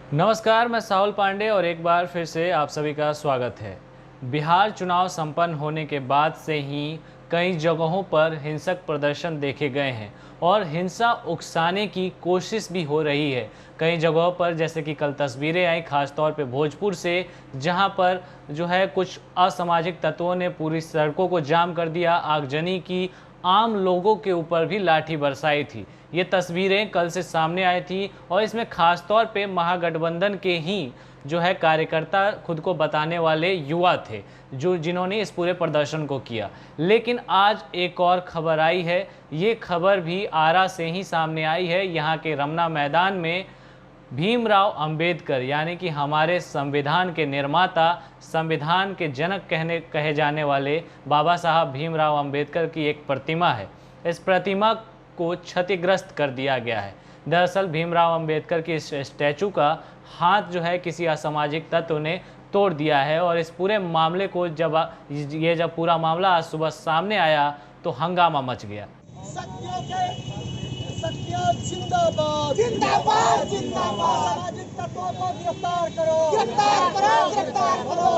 नमस्कार, मैं साहुल पांडे और एक बार फिर से आप सभी का स्वागत है। बिहार चुनाव संपन्न होने के बाद से ही कई जगहों पर हिंसक प्रदर्शन देखे गए हैं और हिंसा उकसाने की कोशिश भी हो रही है। कई जगहों पर जैसे कि कल तस्वीरें आई खासतौर पे भोजपुर से, जहां पर जो है कुछ असामाजिक तत्वों ने पूरी सड़कों को जाम कर दिया, आगजनी की, आम लोगों के ऊपर भी लाठी बरसाई थी। ये तस्वीरें कल से सामने आई थी और इसमें खास तौर पे महागठबंधन के ही जो है कार्यकर्ता खुद को बताने वाले युवा थे जिन्होंने इस पूरे प्रदर्शन को किया। लेकिन आज एक और खबर आई है, ये खबर भी आरा से ही सामने आई है। यहाँ के रमना मैदान में भीमराव अंबेडकर यानी कि हमारे संविधान के निर्माता, संविधान के जनक कहे जाने वाले बाबा साहब भीमराव अंबेडकर की एक प्रतिमा है। इस प्रतिमा को क्षतिग्रस्त कर दिया गया है। दरअसल भीमराव अंबेडकर की इस स्टैचू का हाथ जो है किसी असामाजिक तत्व ने तोड़ दिया है और इस पूरे मामले को जब पूरा मामला आज सुबह सामने आया तो हंगामा मच गया। सत्य जिंदाबाद जिंदाबाद जिंदाबाद। सामाजिक तत्वों को गिरफ्तार करो, गिरफ्तार करो, गिरफ्तार करो।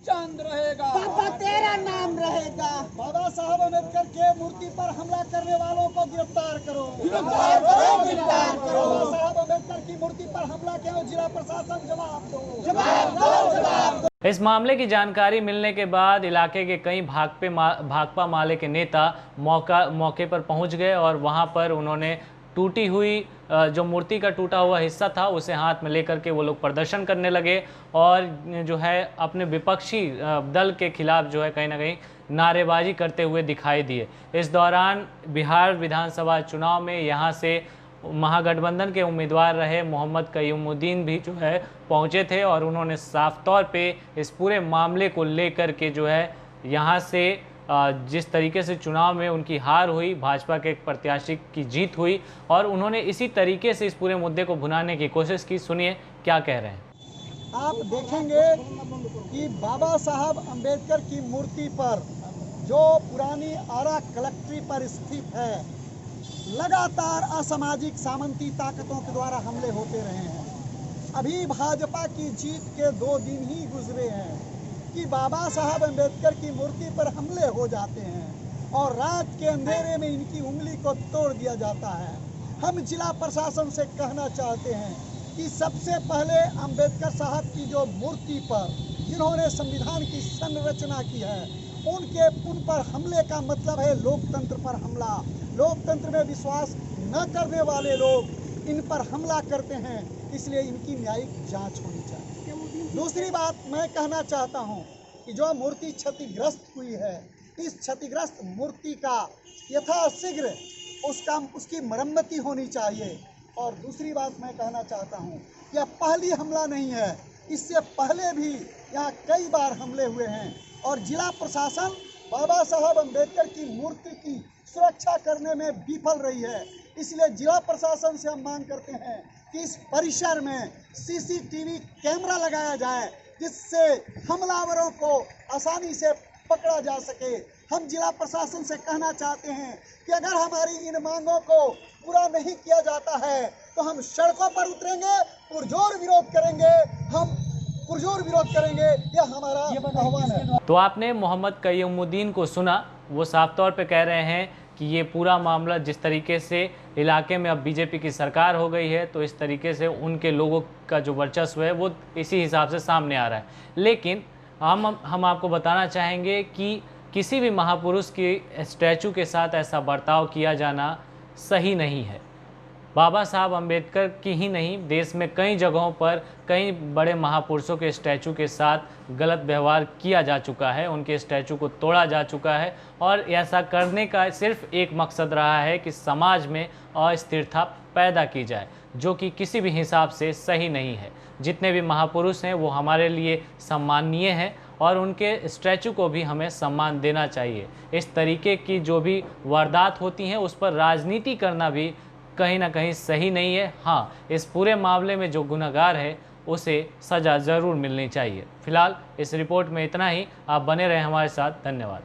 चांद रहेगा, बाबा तेरा नाम रहेगा। बाबा साहब अम्बेडकर के मूर्ति पर हमला करने वालों को गिरफ्तार करो, गिरफ्तार करो, गिरफ्तार करो। बाबा साहब अम्बेडकर की मूर्ति पर हमला क्यों? जिला प्रशासन जवाब दो, जवाब दो, जवाब दो। इस मामले की जानकारी मिलने के बाद इलाके के कई भाकपा माले के नेता मौके पर पहुंच गए और वहां पर उन्होंने टूटी हुई जो मूर्ति का टूटा हुआ हिस्सा था उसे हाथ में लेकर के वो लोग प्रदर्शन करने लगे और जो है अपने विपक्षी दल के खिलाफ जो है कहीं ना कहीं नारेबाजी करते हुए दिखाई दिए। इस दौरान बिहार विधानसभा चुनाव में यहाँ से महागठबंधन के उम्मीदवार रहे मोहम्मद कयूमुद्दीन भी जो है पहुंचे थे और उन्होंने साफ तौर पे इस पूरे मामले को लेकर के जो है यहाँ से जिस तरीके से चुनाव में उनकी हार हुई, भाजपा के एक प्रत्याशी की जीत हुई और उन्होंने इसी तरीके से इस पूरे मुद्दे को भुनाने की कोशिश की। सुनिए क्या कह रहे हैं। आप देखेंगे कि बाबा साहब अम्बेडकर की मूर्ति पर जो पुरानी आरा कलेक्ट्री पर स्थित है, लगातार असामाजिक सामंती ताकतों के द्वारा हमले होते रहे हैं। अभी भाजपा की जीत के 2 दिन ही गुजरे हैं कि बाबा साहब अम्बेडकर की मूर्ति पर हमले हो जाते हैं और रात के अंधेरे में इनकी उंगली को तोड़ दिया जाता है। हम जिला प्रशासन से कहना चाहते हैं कि सबसे पहले अम्बेडकर साहब की जो मूर्ति पर जिन्होंने संविधान की संरचना की है उन पर हमले का मतलब है लोकतंत्र पर हमला। लोकतंत्र में विश्वास न करने वाले लोग इन पर हमला करते हैं, इसलिए इनकी न्यायिक जांच होनी चाहिए। दूसरी बात मैं कहना चाहता हूं कि जो मूर्ति क्षतिग्रस्त हुई है, इस क्षतिग्रस्त मूर्ति का यथाशीघ्र उसकी मरम्मती होनी चाहिए। और दूसरी बात मैं कहना चाहता हूं, यह पहली हमला नहीं है, इससे पहले भी यहाँ कई बार हमले हुए हैं और जिला प्रशासन बाबा साहब अम्बेडकर की मूर्ति की सुरक्षा करने में विफल रही है। इसलिए जिला प्रशासन से हम मांग करते हैं कि इस परिसर में सीसीटीवी कैमरा लगाया जाए जिससे हमलावरों को आसानी से पकड़ा जा सके। हम जिला प्रशासन से कहना चाहते हैं कि अगर हमारी इन मांगों को पूरा नहीं किया जाता है तो हम सड़कों पर उतरेंगे, पुरजोर विरोध करेंगे। हम पुरजोर विरोध करेंगे, यह हमारा आह्वान है। तो आपने मोहम्मद कयूमुद्दीन को सुना, वो साफ तौर पे कह रहे हैं कि ये पूरा मामला जिस तरीके से इलाके में अब बीजेपी की सरकार हो गई है तो इस तरीके से उनके लोगों का जो वर्चस्व है वो इसी हिसाब से सामने आ रहा है। लेकिन हम आपको बताना चाहेंगे कि किसी भी महापुरुष की स्टैचू के साथ ऐसा बर्ताव किया जाना सही नहीं है। बाबा साहब अम्बेडकर की ही नहीं, देश में कई जगहों पर कई बड़े महापुरुषों के स्टैचू के साथ गलत व्यवहार किया जा चुका है, उनके स्टैचू को तोड़ा जा चुका है और ऐसा करने का सिर्फ एक मकसद रहा है कि समाज में अस्थिरता पैदा की जाए, जो कि किसी भी हिसाब से सही नहीं है। जितने भी महापुरुष हैं वो हमारे लिए सम्माननीय हैं और उनके स्टैचू को भी हमें सम्मान देना चाहिए। इस तरीके की जो भी वारदात होती हैं उस पर राजनीति करना भी कहीं ना कहीं सही नहीं है। हाँ, इस पूरे मामले में जो गुनहगार है उसे सज़ा ज़रूर मिलनी चाहिए। फिलहाल इस रिपोर्ट में इतना ही। आप बने रहें हमारे साथ। धन्यवाद।